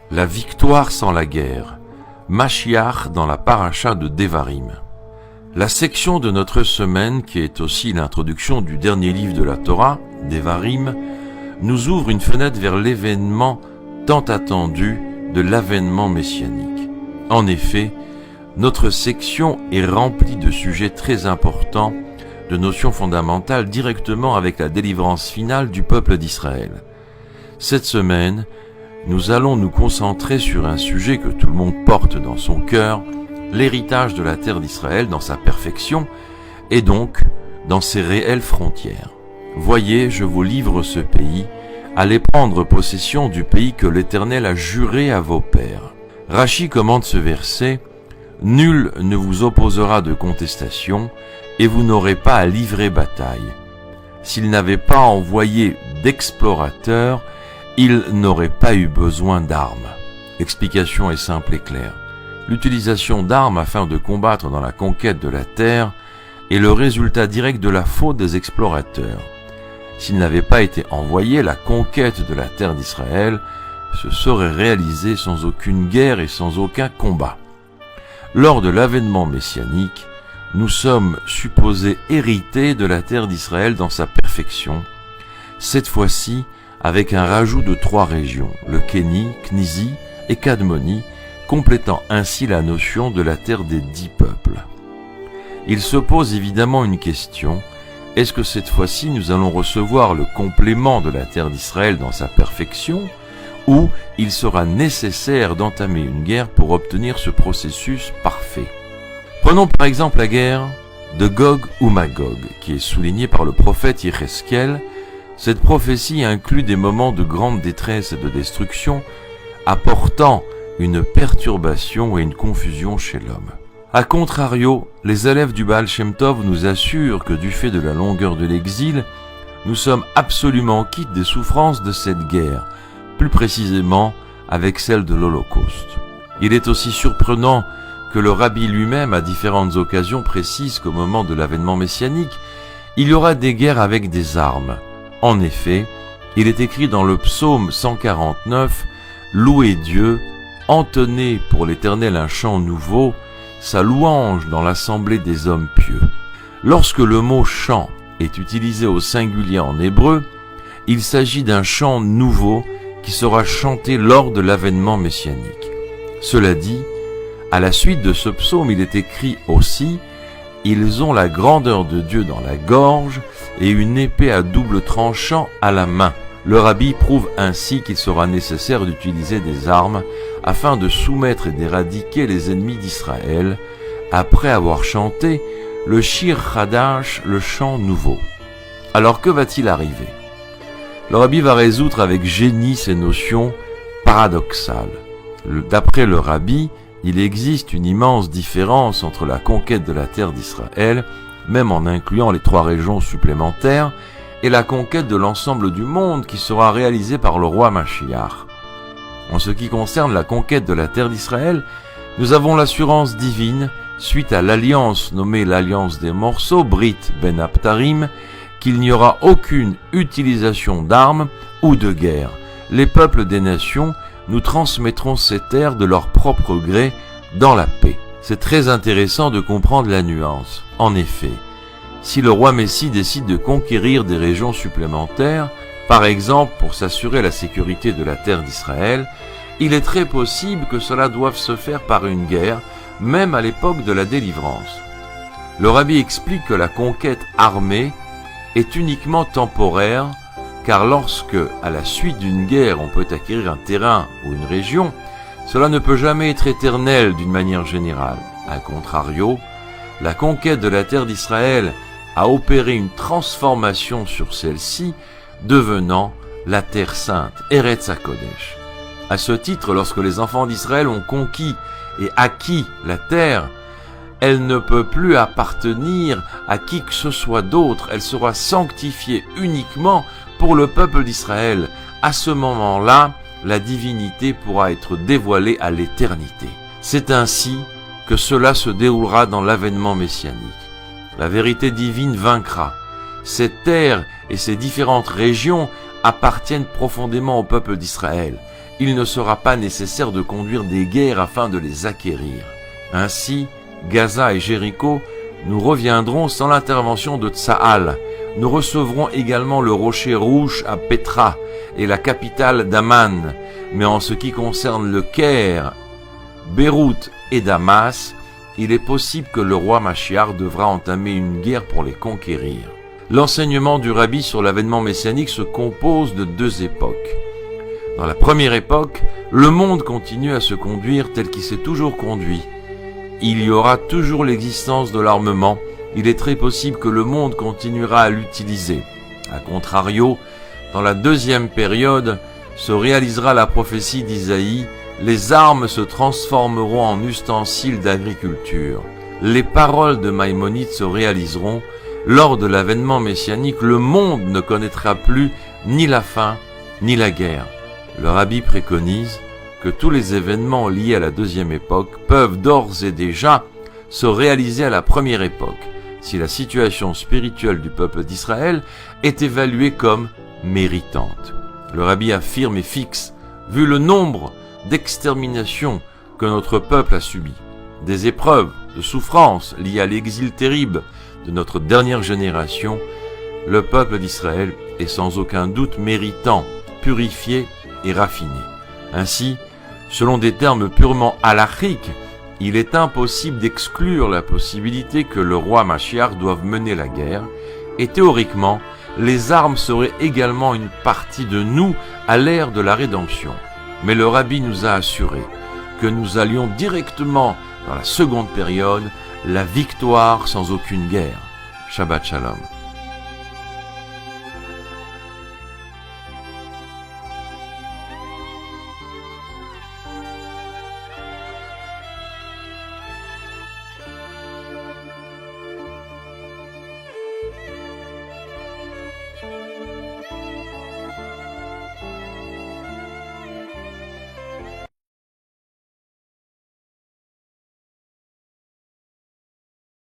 La victoire sans la guerre. Mashiach dans la paracha de Devarim. La section de notre semaine, qui est aussi l'introduction du dernier livre de la Torah, Devarim, nous ouvre une fenêtre vers l'événement tant attendu de l'avènement messianique. En effet, notre section est remplie de sujets très importants, de notions fondamentales directement avec la délivrance finale du peuple d'Israël. Cette semaine, nous allons nous concentrer sur un sujet que tout le monde porte dans son cœur, l'héritage de la terre d'Israël dans sa perfection et donc dans ses réelles frontières. Voyez, je vous livre ce pays, allez prendre possession du pays que l'Éternel a juré à vos pères. Rachi commente ce verset, « Nul ne vous opposera de contestation et vous n'aurez pas à livrer bataille. S'il n'avait pas envoyé d'explorateurs, il n'aurait pas eu besoin d'armes. » L'explication est simple et claire. L'utilisation d'armes afin de combattre dans la conquête de la terre est le résultat direct de la faute des explorateurs. S'il n'avait pas été envoyé, la conquête de la terre d'Israël se serait réalisée sans aucune guerre et sans aucun combat. Lors de l'avènement messianique, nous sommes supposés hériter de la terre d'Israël dans sa perfection, cette fois-ci avec un rajout de 3 régions, le Kéni, Knizi et Kadmoni, complétant ainsi la notion de la terre des 10 peuples. Il se pose évidemment une question, est-ce que cette fois-ci nous allons recevoir le complément de la terre d'Israël dans sa perfection, ou il sera nécessaire d'entamer une guerre pour obtenir ce processus parfait? Prenons par exemple la guerre de Gog ou Magog, qui est soulignée par le prophète Yécheskel. Cette prophétie inclut des moments de grande détresse et de destruction, apportant une perturbation et une confusion chez l'homme. A contrario, les élèves du Baal Shem Tov nous assurent que du fait de la longueur de l'exil, nous sommes absolument quittes des souffrances de cette guerre, plus précisément avec celle de l'Holocauste. Il est aussi surprenant que le Rabbi lui-même, à différentes occasions, précise qu'au moment de l'avènement messianique, il y aura des guerres avec des armes. En effet, il est écrit dans le psaume 149, « Louez Dieu, entonnez pour l'Éternel un chant nouveau, sa louange dans l'assemblée des hommes pieux. » Lorsque le mot « chant » est utilisé au singulier en hébreu, il s'agit d'un chant nouveau qui sera chanté lors de l'avènement messianique. Cela dit, à la suite de ce psaume, il est écrit aussi « Ils ont la grandeur de Dieu dans la gorge et une épée à double tranchant à la main. » Le rabbi prouve ainsi qu'il sera nécessaire d'utiliser des armes afin de soumettre et d'éradiquer les ennemis d'Israël, après avoir chanté le Shir Chadash, le chant nouveau. Alors que va-t-il arriver? Le rabbi va résoudre avec génie ces notions paradoxales. D'après le rabbi, il existe une immense différence entre la conquête de la terre d'Israël, même en incluant les 3 régions supplémentaires, et la conquête de l'ensemble du monde qui sera réalisée par le roi Mashiach. En ce qui concerne la conquête de la terre d'Israël, nous avons l'assurance divine, suite à l'alliance nommée l'alliance des morceaux, Brit Ben Abtarim, qu'il n'y aura aucune utilisation d'armes ou de guerre. Les peuples des nations nous transmettront ces terres de leur propre gré dans la paix. C'est très intéressant de comprendre la nuance. En effet, si le roi Messie décide de conquérir des régions supplémentaires, par exemple pour s'assurer la sécurité de la terre d'Israël, il est très possible que cela doive se faire par une guerre, même à l'époque de la délivrance. Le rabbi explique que la conquête armée est uniquement temporaire, car lorsque, à la suite d'une guerre, on peut acquérir un terrain ou une région, cela ne peut jamais être éternel d'une manière générale. A contrario, la conquête de la terre d'Israël a opéré une transformation sur celle-ci, devenant la terre sainte, Eretz HaKodesh. À ce titre, lorsque les enfants d'Israël ont conquis et acquis la terre, elle ne peut plus appartenir à qui que ce soit d'autre, elle sera sanctifiée uniquement pour le peuple d'Israël. À ce moment-là, la divinité pourra être dévoilée à l'éternité. C'est ainsi que cela se déroulera dans l'avènement messianique. La vérité divine vaincra. Cette terre et ces différentes régions appartiennent profondément au peuple d'Israël. Il ne sera pas nécessaire de conduire des guerres afin de les acquérir. Ainsi, Gaza et Jéricho nous reviendront sans l'intervention de Tsaal. Nous recevrons également le rocher rouge à Pétra et la capitale d'Aman. Mais en ce qui concerne le Caire, Beyrouth et Damas, il est possible que le roi Machiar devra entamer une guerre pour les conquérir. L'enseignement du Rabbi sur l'avènement messianique se compose de deux époques. Dans la première époque, le monde continue à se conduire tel qu'il s'est toujours conduit. Il y aura toujours l'existence de l'armement. Il est très possible que le monde continuera à l'utiliser. A contrario, dans la deuxième période, se réalisera la prophétie d'Isaïe. Les armes se transformeront en ustensiles d'agriculture. Les paroles de Maïmonide se réaliseront. Lors de l'avènement messianique, le monde ne connaîtra plus ni la faim, ni la guerre. Le Rabbi préconise que tous les événements liés à la deuxième époque peuvent d'ores et déjà se réaliser à la première époque, si la situation spirituelle du peuple d'Israël est évaluée comme méritante. Le Rabbi affirme et fixe, vu le nombre d'exterminations que notre peuple a subies, des épreuves de souffrance liées à l'exil terrible de notre dernière génération, le peuple d'Israël est sans aucun doute méritant, purifié et raffiné. Ainsi, selon des termes purement halachiques, il est impossible d'exclure la possibilité que le roi Machiar doive mener la guerre, et théoriquement, les armes seraient également une partie de nous à l'ère de la rédemption. Mais le Rabbi nous a assuré que nous allions directement dans la seconde période, la victoire sans aucune guerre. Shabbat Shalom.